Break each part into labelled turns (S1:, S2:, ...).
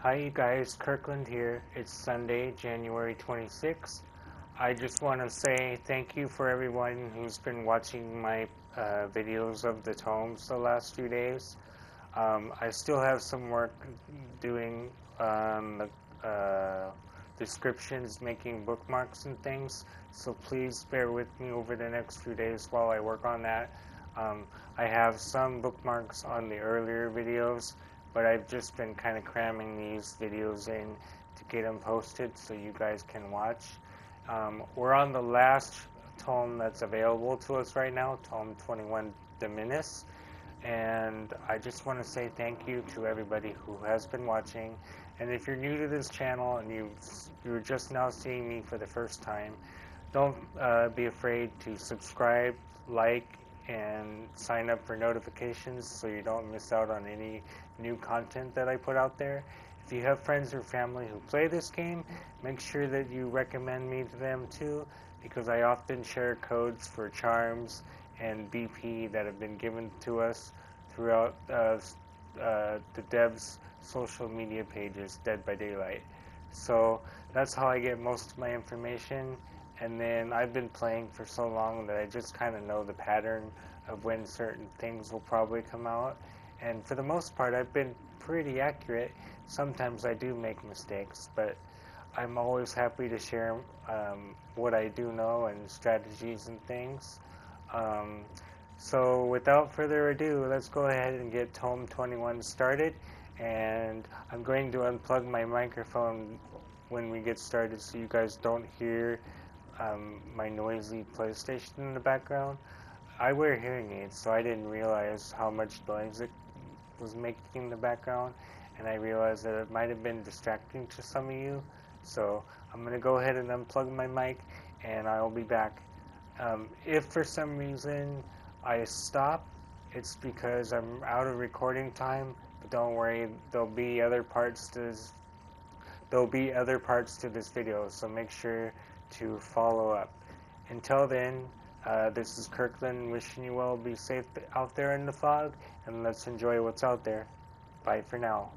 S1: Hi you guys, Kirkland here. It's Sunday, January 26th. I just want to say thank you for everyone who's been watching my videos of the tomes the last few days. I still have some work doing descriptions, making bookmarks and things, so please bear with me over the next few days while I work on that. I have some bookmarks on the earlier videos, but I've just been kind of cramming these videos in to get them posted so you guys can watch. We're on the last tome that's available to us right now, Tome 21, Dominus, and I just want to say thank you to everybody who has been watching. And if you're new to this channel and you're just now seeing me for the first time, don't be afraid to subscribe, like, and sign up for notifications so you don't miss out on any new content that I put out there. If you have friends or family who play this game, make sure that you recommend me to them too, because I often share codes for charms and BP that have been given to us throughout the devs' social media pages, Dead by Daylight. So that's how I get most of my information. And then I've been playing for so long that I just kind of know the pattern of when certain things will probably come out. And for the most part, I've been pretty accurate. Sometimes I do make mistakes, but I'm always happy to share what I do know and strategies and things. So without further ado, let's go ahead and get Tome 21 started. And I'm going to unplug my microphone when we get started so you guys don't hear my noisy PlayStation in the background. I wear hearing aids, so I didn't realize how much noise it was making in the background, and I realized that it might have been distracting to some of you. So I'm going to go ahead and unplug my mic, and I'll be back. If for some reason I stop, it's because I'm out of recording time, but don't worry, there'll be other parts to this video, so make sure to follow up. Until then, this is Kirkland wishing you well. Be safe out there in the fog, and let's enjoy what's out there. Bye for now.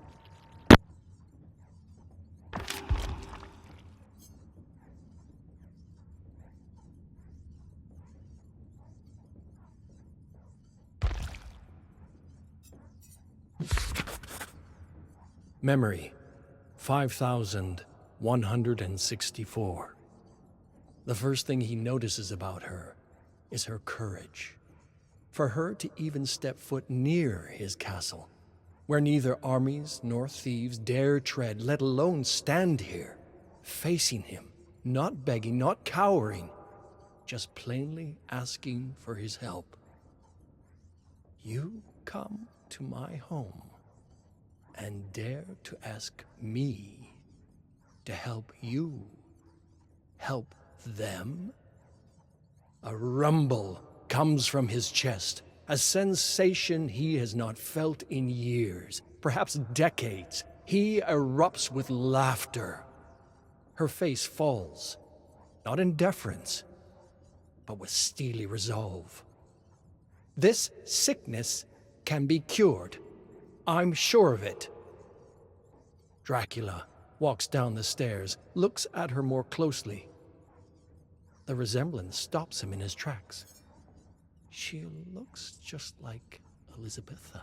S2: Memory 5164. The first thing he notices about her is her courage. For her to even step foot near his castle, where neither armies nor thieves dare tread, let alone stand here, facing him, not begging, not cowering, just plainly asking for his help. You come to my home and dare to ask me to help you help them? A rumble comes from his chest, a sensation he has not felt in years, perhaps decades. He erupts with laughter. Her face falls, not in deference, but with steely resolve. This sickness can be cured. I'm sure of it. Dracula walks down the stairs, looks at her more closely. The resemblance stops him in his tracks. She looks just like Elizabetha.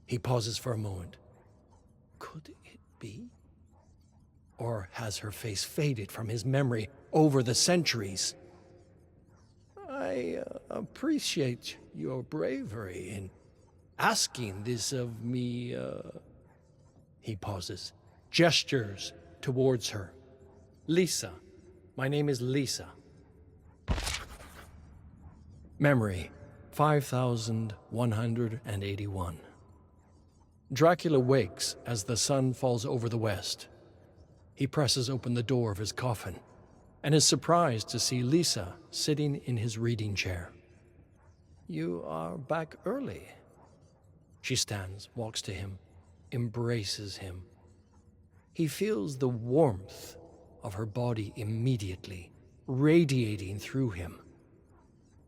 S2: He pauses for a moment. Could it be? Or has her face faded from his memory over the centuries? I appreciate your bravery in asking this of me. He pauses, gestures towards her. Lisa. My name is Lisa. Memory 5181. Dracula wakes as the sun falls over the west. He presses open the door of his coffin and is surprised to see Lisa sitting in his reading chair. You are back early. She stands, walks to him, embraces him. He feels the warmth of her body immediately, radiating through him.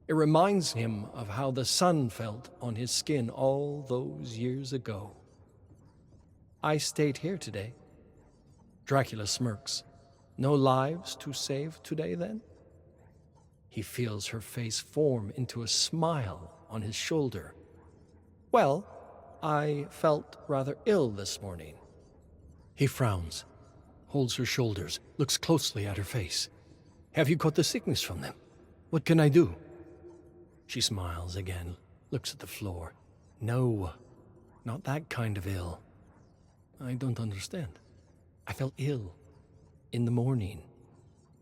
S2: It reminds him of how the sun felt on his skin all those years ago. I stayed here today. Dracula smirks. No lives to save today, then? He feels her face form into a smile on his shoulder. Well, I felt rather ill this morning. He frowns, holds her shoulders, looks closely at her face. Have you caught the sickness from them? What can I do? She smiles again, looks at the floor. No, not that kind of ill. I don't understand. I felt ill. In the morning.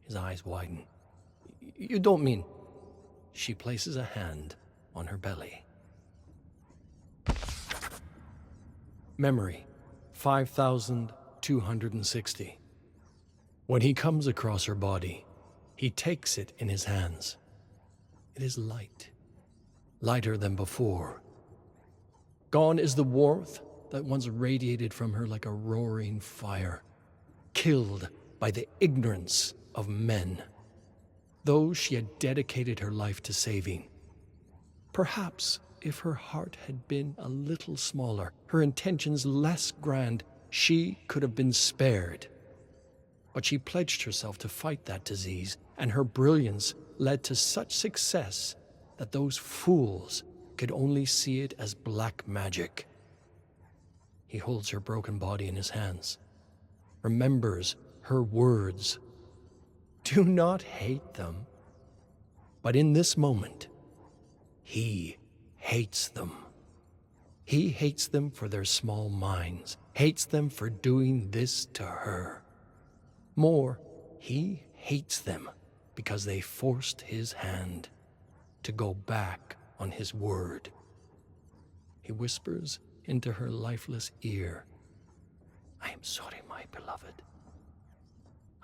S2: His eyes widen. You don't mean... She places a hand on her belly. Memory, 5,260. When he comes across her body, he takes it in his hands. It is light, lighter than before. Gone is the warmth that once radiated from her like a roaring fire, killed by the ignorance of men, those she had dedicated her life to saving. Perhaps if her heart had been a little smaller, her intentions less grand, she could have been spared. But she pledged herself to fight that disease, and her brilliance led to such success that those fools could only see it as black magic. He holds her broken body in his hands, remembers her words. Do not hate them. But in this moment, he hates them. He hates them for their small minds, hates them for doing this to her. More, he hates them because they forced his hand to go back on his word. He whispers into her lifeless ear, I am sorry, my beloved.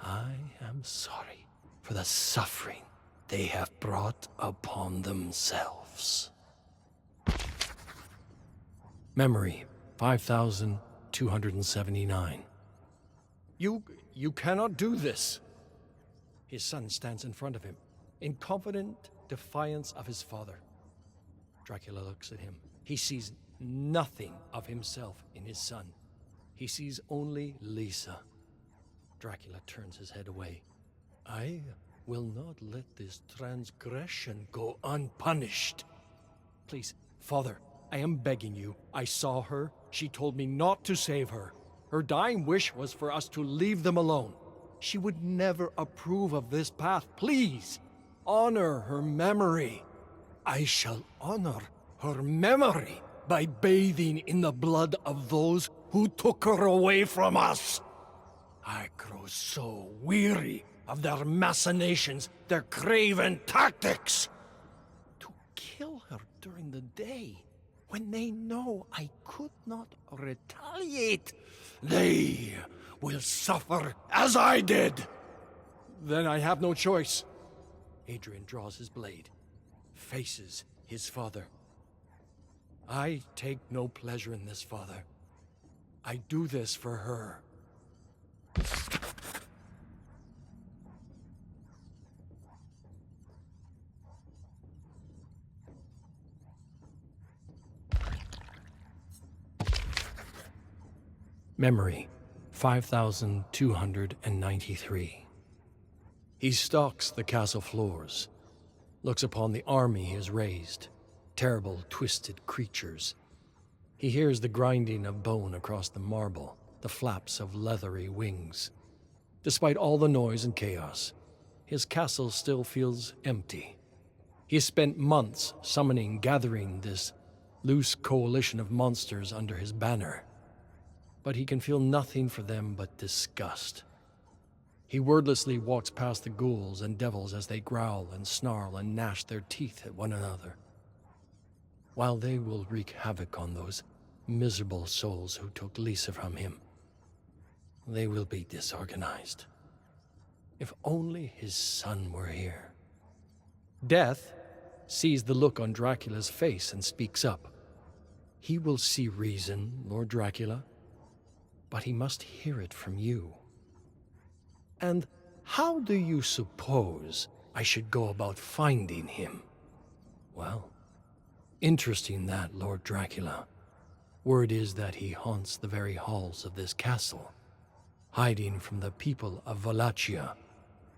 S2: I am sorry for the suffering they have brought upon themselves. Memory, 5,279. You cannot do this. His son stands in front of him, in confident defiance of his father. Dracula looks at him. He sees nothing of himself in his son. He sees only Lisa. Dracula turns his head away. I will not let this transgression go unpunished. Please, Father, I am begging you. I saw her. She told me not to save her. Her dying wish was for us to leave them alone. She would never approve of this path. Please, honor her memory. I shall honor her memory by bathing in the blood of those who took her away from us. I grow so weary of their machinations, their craven tactics. To kill her during the day, when they know I could not retaliate, they will suffer as I did. Then I have no choice. Adrian draws his blade, faces his father. I take no pleasure in this, Father. I do this for her. Memory, 5,293. He stalks the castle floors, looks upon the army he has raised, terrible, twisted creatures. He hears the grinding of bone across the marble, the flaps of leathery wings. Despite all the noise and chaos, his castle still feels empty. He has spent months summoning, gathering this loose coalition of monsters under his banner. But he can feel nothing for them but disgust. He wordlessly walks past the ghouls and devils as they growl and snarl and gnash their teeth at one another. While they will wreak havoc on those miserable souls who took Lisa from him, they will be disorganized. If only his son were here. Death sees the look on Dracula's face and speaks up. He will see reason, Lord Dracula, but he must hear it from you. And how do you suppose I should go about finding him? Well, interesting that, Lord Dracula. Word is that he haunts the very halls of this castle, hiding from the people of Wallachia,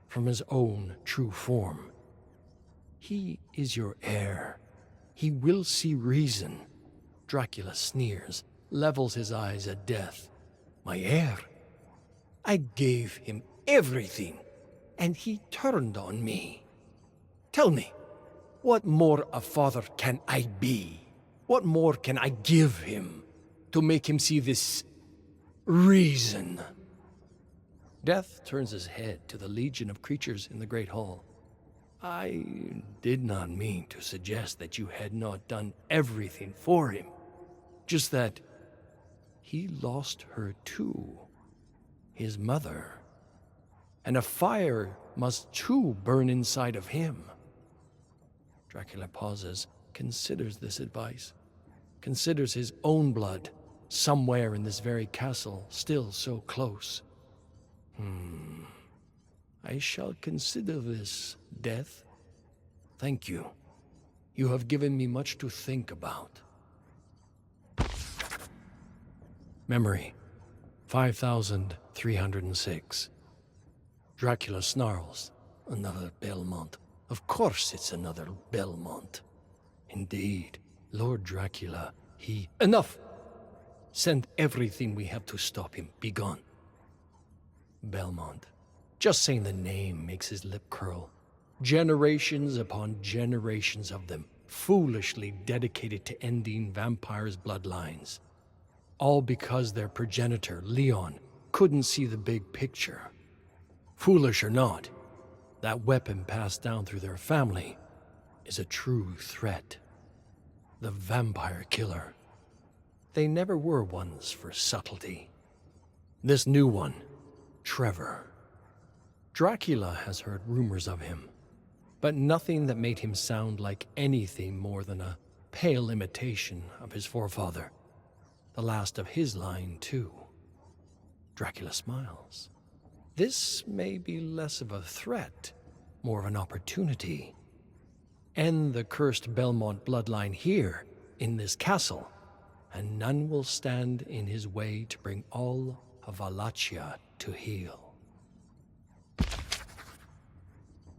S2: from his own true form. He is your heir. He will see reason. Dracula sneers, levels his eyes at death. My heir? I gave him everything, and he turned on me. Tell me, what more a father can I be? What more can I give him to make him see this reason? Death turns his head to the legion of creatures in the great hall. I did not mean to suggest that you had not done everything for him. Just that he lost her too, his mother. And a fire must too burn inside of him. Dracula pauses, considers this advice, considers his own blood, somewhere in this very castle, still so close. I shall consider this, Death. Thank you. You have given me much to think about. Memory, 5306. Dracula snarls. Another Belmont. Of course it's another Belmont. Indeed, Lord Dracula, he... Enough! Send everything we have to stop him. Be gone. Belmont. Just saying the name makes his lip curl. Generations upon generations of them, foolishly dedicated to ending vampires' bloodlines. All because their progenitor, Leon, couldn't see the big picture. Foolish or not, that weapon passed down through their family is a true threat. The vampire killer. They never were ones for subtlety. This new one, Trevor. Dracula has heard rumors of him, but nothing that made him sound like anything more than a pale imitation of his forefather. The last of his line, too. Dracula smiles. This may be less of a threat, more of an opportunity. End the cursed Belmont bloodline here, in this castle, and none will stand in his way to bring all of Wallachia to heel.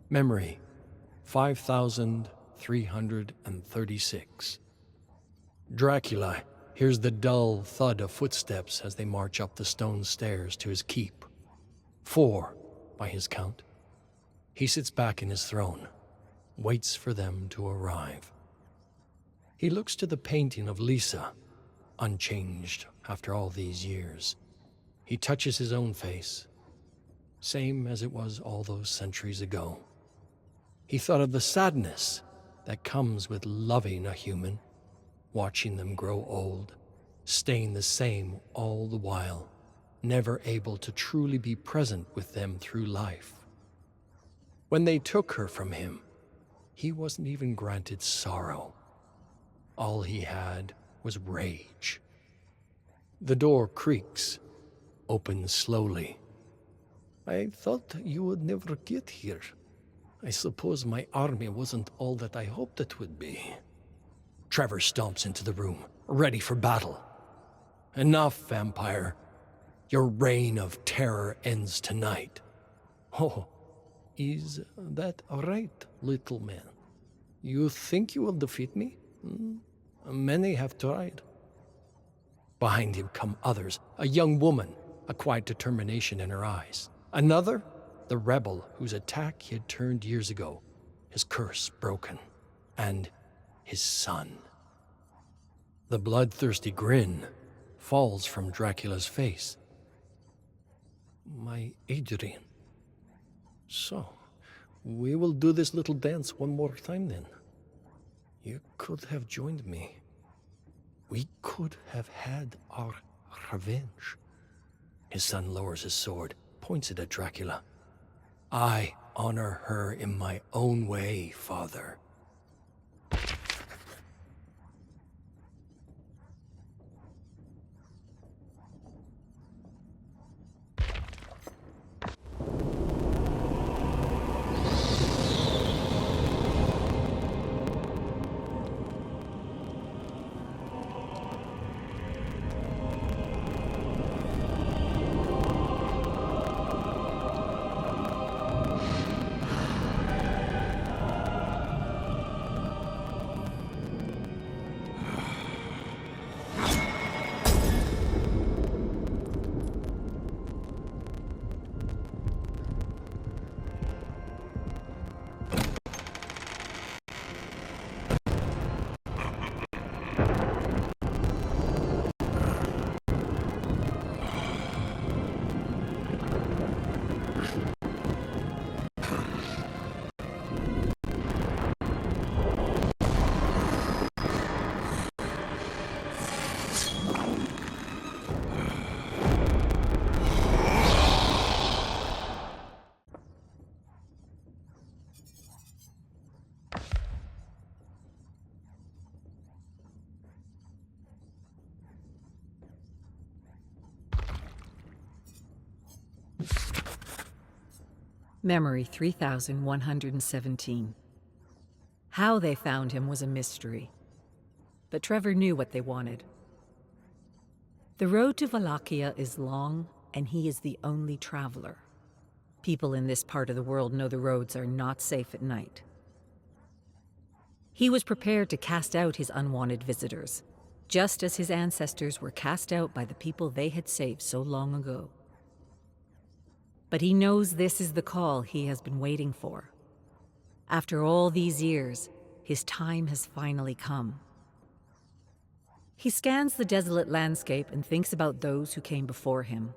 S2: Memory, 5336. Dracula hears the dull thud of footsteps as they march up the stone stairs to his keep. 4, by his count. He sits back in his throne, waits for them to arrive. He looks to the painting of Lisa, unchanged after all these years. He touches his own face, same as it was all those centuries ago. He thought of the sadness that comes with loving a human, watching them grow old, staying the same all the while, never able to truly be present with them through life. When they took her from him, he wasn't even granted sorrow. All he had was rage. The door creaks, opens slowly. I thought you would never get here. I suppose my army wasn't all that I hoped it would be. Trevor stomps into the room, ready for battle. Enough, vampire. Your reign of terror ends tonight. Oh, is that all right, little man? You think you will defeat me? Many have tried. Behind him come others, a young woman, a quiet determination in her eyes. Another, the rebel whose attack he had turned years ago, his curse broken, and his son. The bloodthirsty grin falls from Dracula's face. My Adrian. So, we will do this little dance one more time then. You could have joined me. We could have had our revenge. His son lowers his sword, points it at Dracula. I honor her in my own way, Father.
S3: Memory 3117. How they found him was a mystery, but Trevor knew what they wanted. The road to Wallachia is long, and he is the only traveler. People in this part of the world know the roads are not safe at night. He was prepared to cast out his unwanted visitors, just as his ancestors were cast out by the people they had saved so long ago. But he knows this is the call he has been waiting for. After all these years, his time has finally come. He scans the desolate landscape and thinks about those who came before him.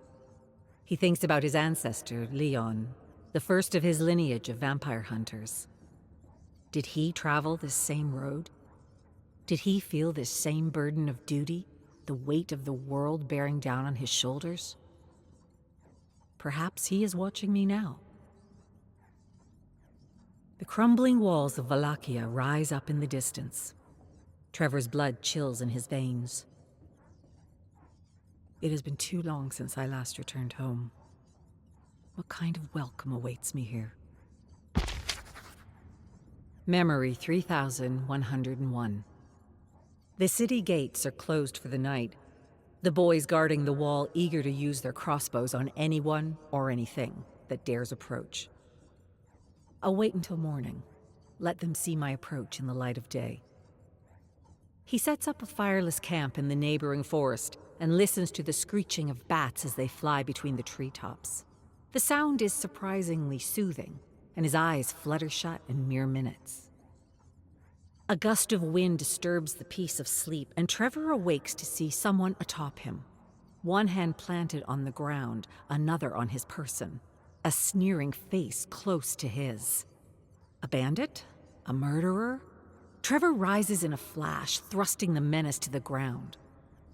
S3: He thinks about his ancestor, Leon, the first of his lineage of vampire hunters. Did he travel this same road? Did he feel this same burden of duty, the weight of the world bearing down on his shoulders? Perhaps he is watching me now. The crumbling walls of Wallachia rise up in the distance. Trevor's blood chills in his veins. It has been too long since I last returned home. What kind of welcome awaits me here? Memory 3101. The city gates are closed for the night. The boys guarding the wall eager to use their crossbows on anyone or anything that dares approach. I'll wait until morning. Let them see my approach in the light of day. He sets up a fireless camp in the neighboring forest and listens to the screeching of bats as they fly between the treetops. The sound is surprisingly soothing, and his eyes flutter shut in mere minutes. A gust of wind disturbs the peace of sleep, and Trevor awakes to see someone atop him. One hand planted on the ground, another on his person, a sneering face close to his. A bandit? A murderer? Trevor rises in a flash, thrusting the menace to the ground.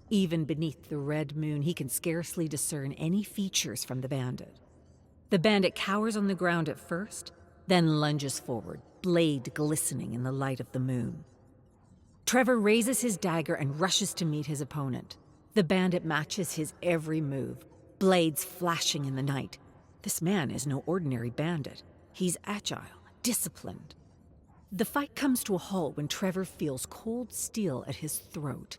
S3: Even beneath the red moon, he can scarcely discern any features from the bandit. The bandit cowers on the ground at first, then lunges forward, blade glistening in the light of the moon. Trevor raises his dagger and rushes to meet his opponent. The bandit matches his every move, blades flashing in the night. This man is no ordinary bandit. He's agile, disciplined. The fight comes to a halt when Trevor feels cold steel at his throat.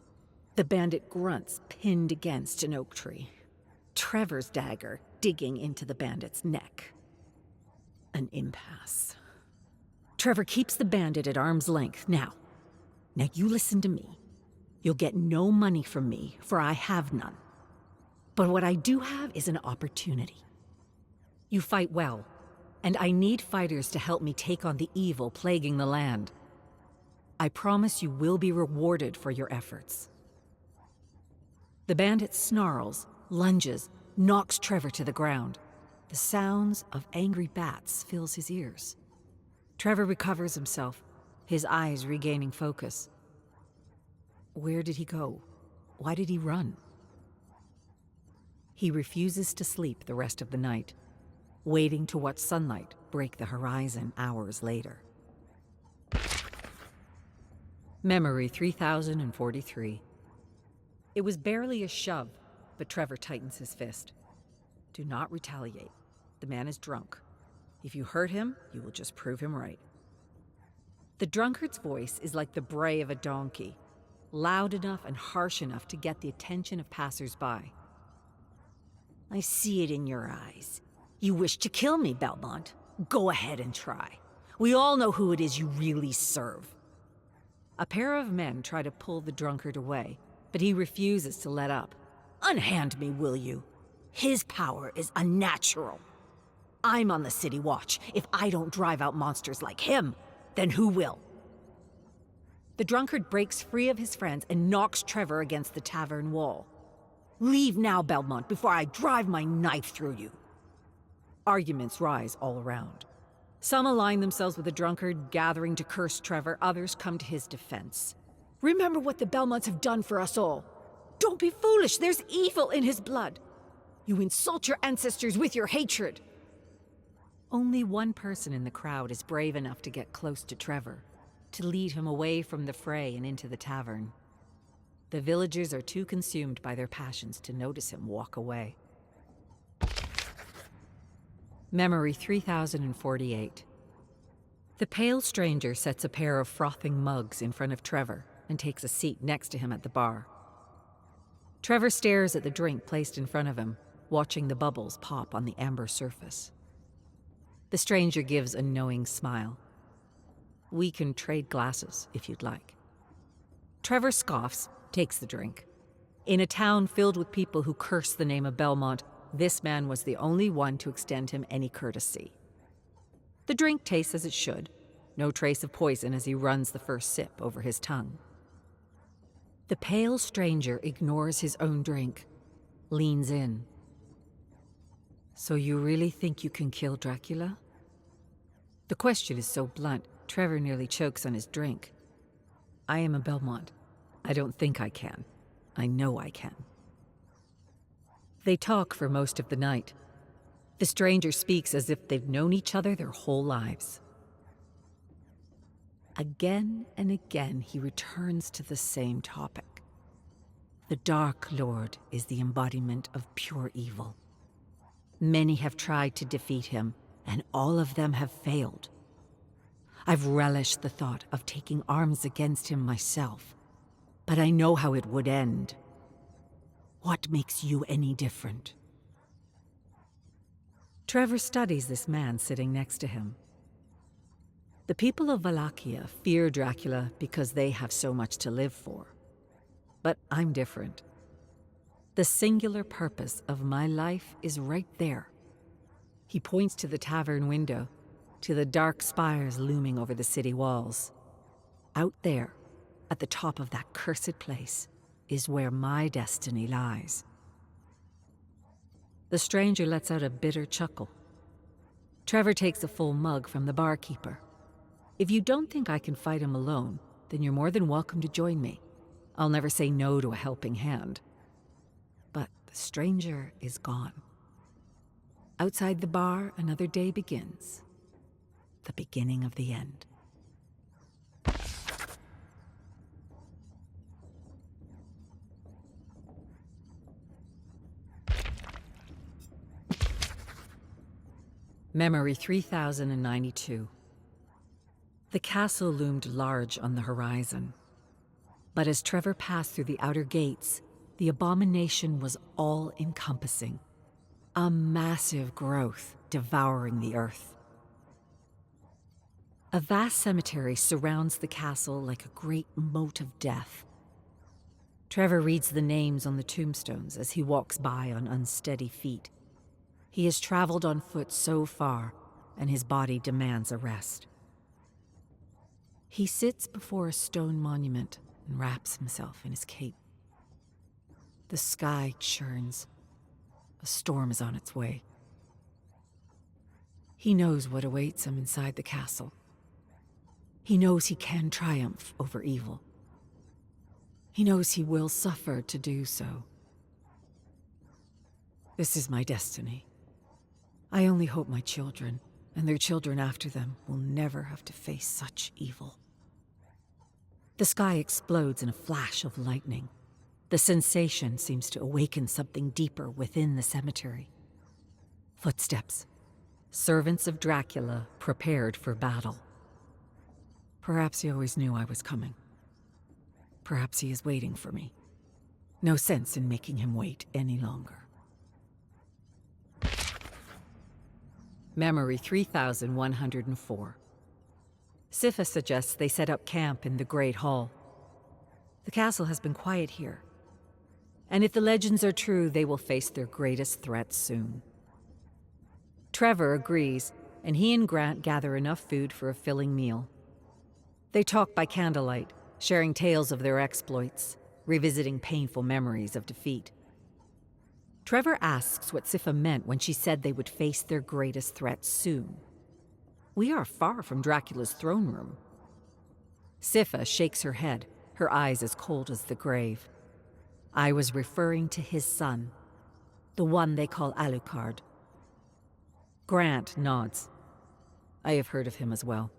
S3: The bandit grunts, pinned against an oak tree. Trevor's dagger digging into the bandit's neck. An impasse. Trevor keeps the bandit at arm's length. Now you listen to me. You'll get no money from me, for I have none. But what I do have is an opportunity. You fight well, and I need fighters to help me take on the evil plaguing the land. I promise you will be rewarded for your efforts. The bandit snarls, lunges, knocks Trevor to the ground. The sounds of angry bats fills his ears. Trevor recovers himself, his eyes regaining focus. Where did he go? Why did he run? He refuses to sleep the rest of the night, waiting to watch sunlight break the horizon hours later. Memory 3043. It was barely a shove, but Trevor tightens his fist. Do not retaliate. The man is drunk. If you hurt him, you will just prove him right. The drunkard's voice is like the bray of a donkey, loud enough and harsh enough to get the attention of passers-by. I see it in your eyes. You wish to kill me, Belmont. Go ahead and try. We all know who it is you really serve. A pair of men try to pull the drunkard away, but he refuses to let up. Unhand me, will you? His power is unnatural. I'm on the city watch. If I don't drive out monsters like him, then who will? The drunkard breaks free of his friends and knocks Trevor against the tavern wall. Leave now, Belmont, before I drive my knife through you. Arguments rise all around. Some align themselves with the drunkard, gathering to curse Trevor. Others come to his defense. Remember what the Belmonts have done for us all. Don't be foolish. There's evil in his blood. You insult your ancestors with your hatred. Only one person in the crowd is brave enough to get close to Trevor, to lead him away from the fray and into the tavern. The villagers are too consumed by their passions to notice him walk away. Memory 3048. The pale stranger sets a pair of frothing mugs in front of Trevor and takes a seat next to him at the bar. Trevor stares at the drink placed in front of him, watching the bubbles pop on the amber surface. The stranger gives a knowing smile. We can trade glasses if you'd like. Trevor scoffs, takes the drink. In a town filled with people who curse the name of Belmont, this man was the only one to extend him any courtesy. The drink tastes as it should, no trace of poison as he runs the first sip over his tongue. The pale stranger ignores his own drink, leans in. So you really think you can kill Dracula? The question is so blunt, Trevor nearly chokes on his drink. I am a Belmont. I don't think I can. I know I can. They talk for most of the night. The stranger speaks as if they've known each other their whole lives. Again and again, he returns to the same topic. The Dark Lord is the embodiment of pure evil. Many have tried to defeat him, and all of them have failed. I've relished the thought of taking arms against him myself, but I know how it would end. What makes you any different? Trevor studies this man sitting next to him. The people of Wallachia fear Dracula because they have so much to live for. But I'm different. The singular purpose of my life is right there. He points to the tavern window, to the dark spires looming over the city walls. Out there, at the top of that cursed place, is where my destiny lies. The stranger lets out a bitter chuckle. Trevor takes a full mug from the barkeeper. If you don't think I can fight him alone, then you're more than welcome to join me. I'll never say no to a helping hand. But the stranger is gone. Outside the bar, another day begins. The beginning of the end. Memory 3092. The castle loomed large on the horizon. But as Trevor passed through the outer gates, the abomination was all-encompassing. A massive growth devouring the earth. A vast cemetery surrounds the castle like a great moat of death. Trevor reads the names on the tombstones as he walks by on unsteady feet. He has traveled on foot so far, and his body demands a rest. He sits before a stone monument and wraps himself in his cape. The sky churns. A storm is on its way. He knows what awaits him inside the castle. He knows he can triumph over evil. He knows he will suffer to do so. This is my destiny. I only hope my children, and their children after them, will never have to face such evil. The sky explodes in a flash of lightning. The sensation seems to awaken something deeper within the cemetery. Footsteps. Servants of Dracula prepared for battle. Perhaps he always knew I was coming. Perhaps he is waiting for me. No sense in making him wait any longer. Memory 3104. Sifa suggests they set up camp in the Great Hall. The castle has been quiet here, and if the legends are true, they will face their greatest threat soon. Trevor agrees, and he and Grant gather enough food for a filling meal. They talk by candlelight, sharing tales of their exploits, revisiting painful memories of defeat. Trevor asks what Sifa meant when she said they would face their greatest threat soon. We are far from Dracula's throne room. Sifa shakes her head, her eyes as cold as the grave. I was referring to his son, the one they call Alucard. Grant nods. I have heard of him as well.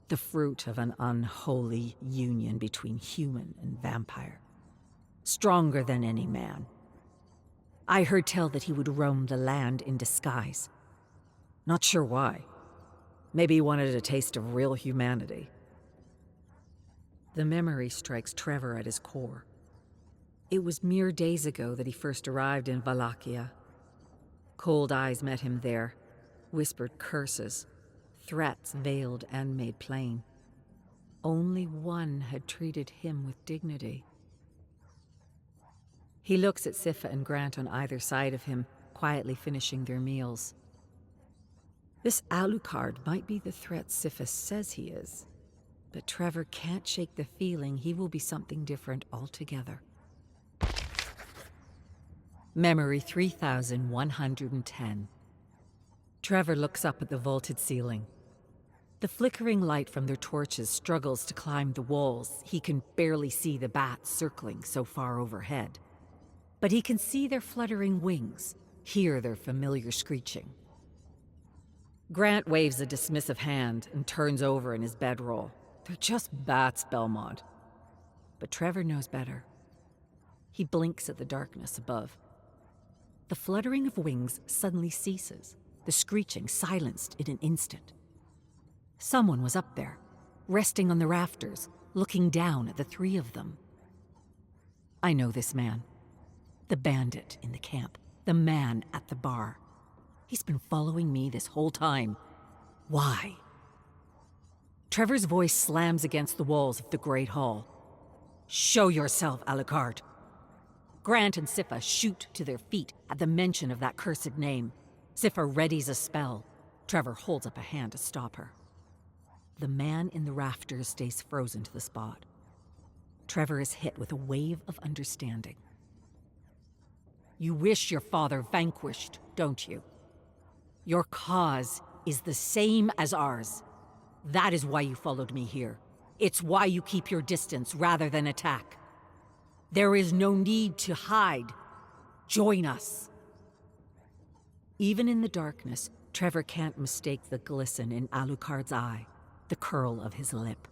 S3: The fruit of an unholy union between human and vampire. Stronger than any man. I heard tell that he would roam the land in disguise. Not sure why. Maybe he wanted a taste of real humanity. The memory strikes Trevor at his core. It was mere days ago that he first arrived in Wallachia. Cold eyes met him there, whispered curses, threats veiled and made plain. Only one had treated him with dignity. He looks at Siffa and Grant on either side of him, quietly finishing their meals. This Alucard might be the threat Siffa says he is, but Trevor can't shake the feeling he will be something different altogether. Memory 3110. Trevor looks up at the vaulted ceiling. The flickering light from their torches struggles to climb the walls. He can barely see the bats circling so far overhead. But he can see their fluttering wings, hear their familiar screeching. Grant waves a dismissive hand and turns over in his bedroll. They're just bats, Belmont. But Trevor knows better. He blinks at the darkness above. The fluttering of wings suddenly ceases, the screeching silenced in an instant. Someone was up there, resting on the rafters, looking down at the three of them. I know this man. The bandit in the camp. The man at the bar. He's been following me this whole time. Why? Trevor's voice slams against the walls of the Great Hall. Show yourself, Alucard. Grant and Siffa shoot to their feet at the mention of that cursed name. Siffa readies a spell. Trevor holds up a hand to stop her. The man in the rafters stays frozen to the spot. Trevor is hit with a wave of understanding. You wish your father vanquished, don't you? Your cause is the same as ours. That is why you followed me here. It's why you keep your distance rather than attack. There is no need to hide. Join us. Even in the darkness, Trevor can't mistake the glisten in Alucard's eye, the curl of his lip.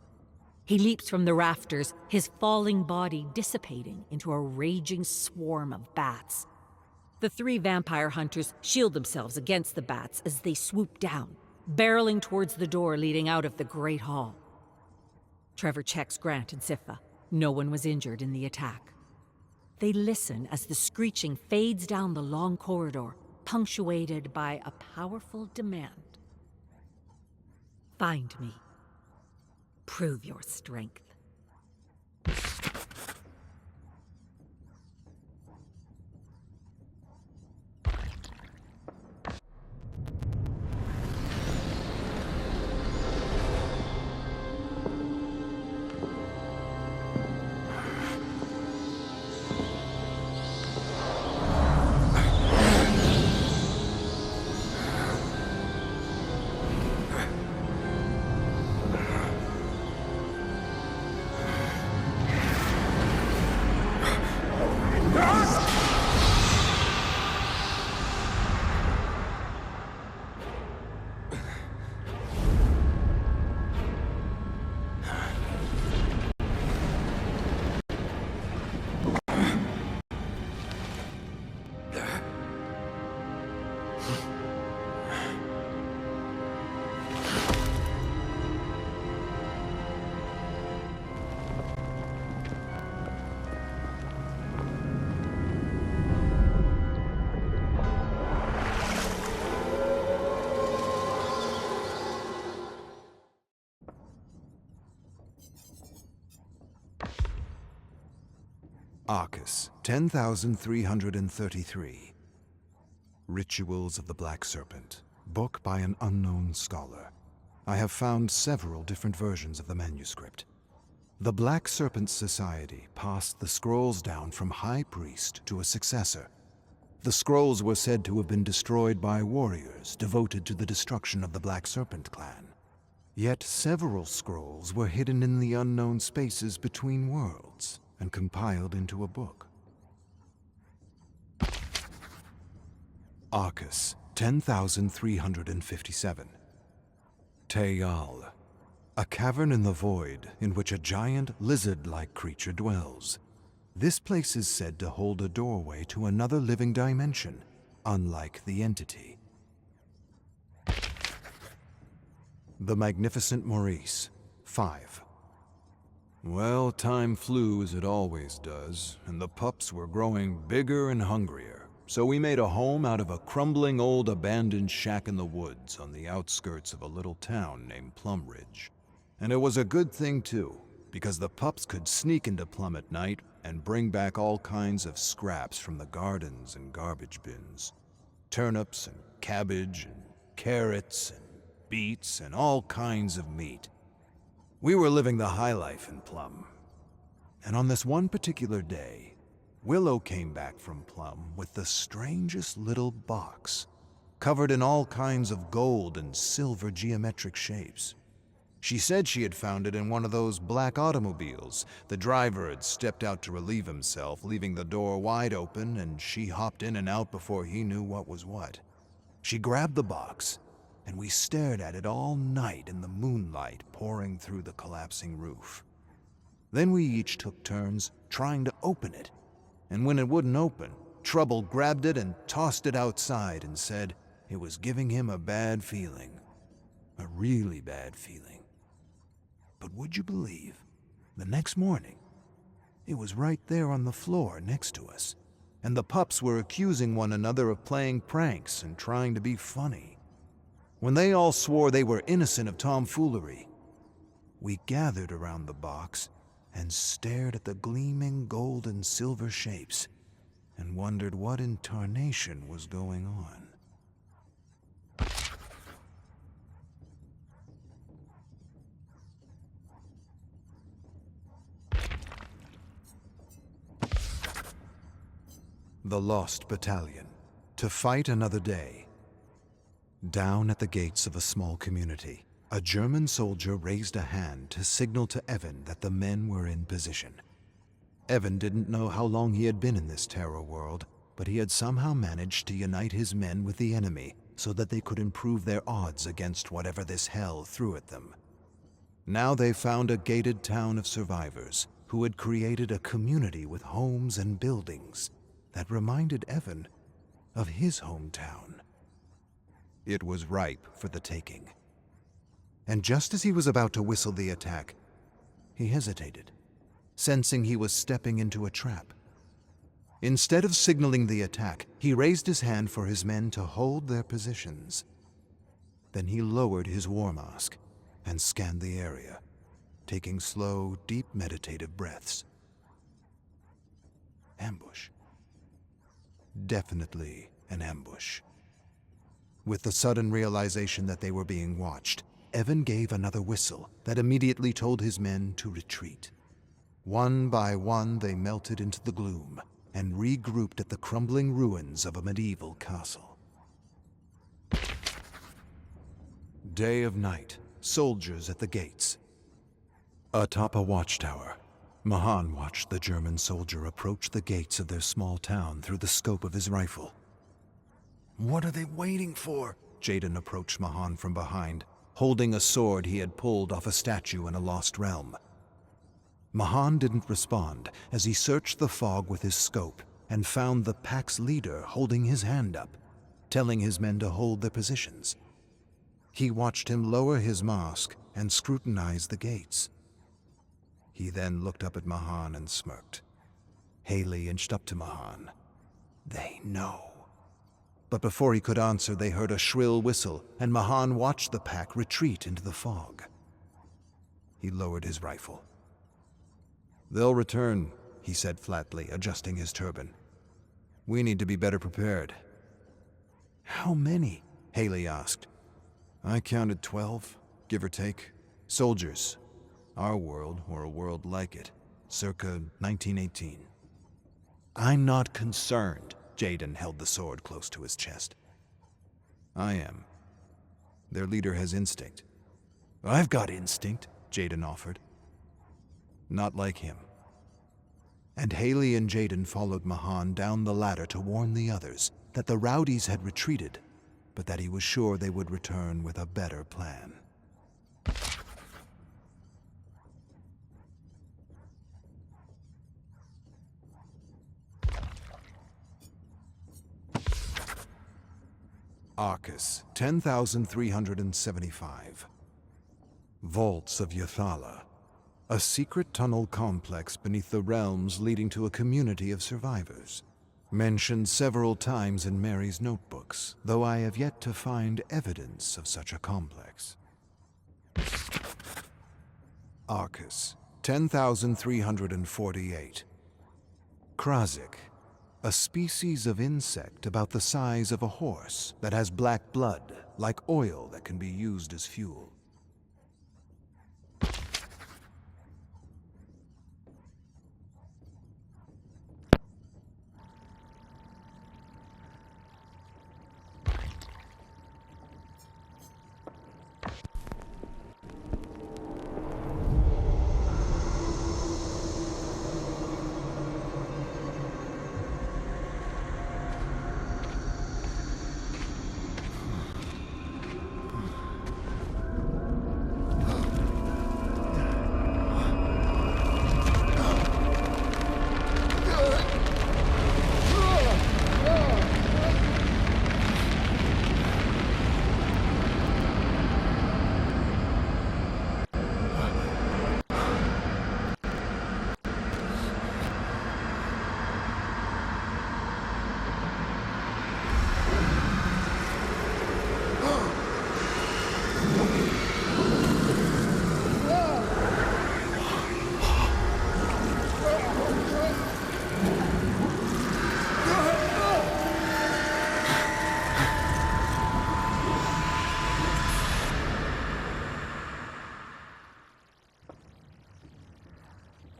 S3: He leaps from the rafters, his falling body dissipating into a raging swarm of bats. The three vampire hunters shield themselves against the bats as they swoop down, barreling towards the door leading out of the Great Hall. Trevor checks Grant and Siffa. No one was injured in the attack. They listen as the screeching fades down the long corridor, punctuated by a powerful demand. Find me. Prove your strength.
S4: Arcus, 10,333. Rituals of the Black Serpent. Book by an unknown scholar. I have found several different versions of the manuscript. The Black Serpent Society passed the scrolls down from High Priest to a successor. The scrolls were said to have been destroyed by warriors devoted to the destruction of the Black Serpent clan. Yet several scrolls were hidden in the unknown spaces between worlds and compiled into a book. Arcus, 10,357. Teyal, a cavern in the void in which a giant lizard-like creature dwells. This place is said to hold a doorway to another living dimension, unlike the entity. The Magnificent Maurice, 5. Well, time flew as it always does, and the pups were growing bigger and hungrier. So we made a home out of a crumbling old abandoned shack in the woods on the outskirts of a little town named Plum Ridge. And it was a good thing too, because the pups could sneak into Plum at night and bring back all kinds of scraps from the gardens and garbage bins. Turnips and cabbage and carrots and beets and all kinds of meat. We were living the high life in Plum. And on this one particular day, Willow came back from Plum with the strangest little box, covered in all kinds of gold and silver geometric shapes. She said she had found it in one of those black automobiles. The driver had stepped out to relieve himself, leaving the door wide open, and she hopped in and out before he knew what was what. She grabbed the box, and we stared at it all night in the moonlight pouring through the collapsing roof. Then we each took turns trying to open it, and when it wouldn't open, Trouble grabbed it and tossed it outside and said it was giving him a bad feeling. A really bad feeling. But would you believe, the next morning, it was right there on the floor next to us, and the pups were accusing one another of playing pranks and trying to be funny. When they all swore they were innocent of tomfoolery, we gathered around the box and stared at the gleaming gold and silver shapes and wondered what in tarnation was going on. The Lost Battalion, to fight another day. Down at the gates of a small community, a German soldier raised a hand to signal to Evan that the men were in position. Evan didn't know how long he had been in this terror world, but he had somehow managed to unite his men with the enemy so that they could improve their odds against whatever this hell threw at them. Now they found a gated town of survivors who had created a community with homes and buildings that reminded Evan of his hometown. It was ripe for the taking. And just as he was about to whistle the attack, he hesitated, sensing he was stepping into a trap. Instead of signaling the attack, he raised his hand for his men to hold their positions. Then he lowered his war mask and scanned the area, taking slow, deep meditative breaths. Ambush. Definitely an ambush. With the sudden realization that they were being watched, Evan gave another whistle that immediately told his men to retreat. One by one, they melted into the gloom and regrouped at the crumbling ruins of a medieval castle. Day of night, soldiers at the gates. Atop a watchtower, Mahan watched the German soldier approach the gates of their small town through the scope of his rifle. "What are they waiting for?" Jaden approached Mahan from behind, holding a sword he had pulled off a statue in a lost realm. Mahan didn't respond as he searched the fog with his scope and found the pack's leader holding his hand up, telling his men to hold their positions. He watched him lower his mask and scrutinize the gates. He then looked up at Mahan and smirked. Haley inched up to Mahan. They know. But before he could answer, they heard a shrill whistle, and Mahan watched the pack retreat into the fog. He lowered his rifle. "They'll return," he said flatly, adjusting his turban. "We need to be better prepared." "How many?" Haley asked. "I counted 12, give or take. Soldiers. Our world, or a world like it, circa 1918. "I'm not concerned." Jaden held the sword close to his chest. "I am. Their leader has instinct." "I've got instinct," Jaden offered. "Not like him." And Haley and Jaden followed Mahan down the ladder to warn the others that the rowdies had retreated, but that he was sure they would return with a better plan. Arcus, 10,375. Vaults of Yathala, a secret tunnel complex beneath the realms leading to a community of survivors. Mentioned several times in Mary's notebooks, though I have yet to find evidence of such a complex. Arcus, 10,348. Krazik, a species of insect about the size of a horse that has black blood, like oil that can be used as fuel.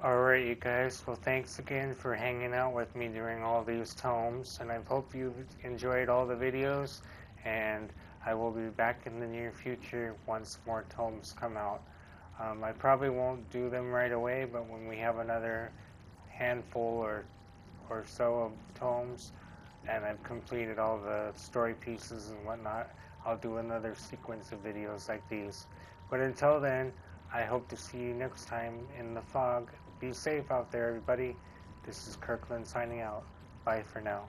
S1: Alright, you guys, well, thanks again for hanging out with me during all these tomes, and I hope you enjoyed all the videos, and I will be back in the near future once more tomes come out. I probably won't do them right away, but when we have another handful or so of tomes, and I've completed all the story pieces and whatnot, I'll do another sequence of videos like these. But until then, I hope to see you next time in the fog. Be safe out there, everybody. This is Kirkland signing out. Bye for now.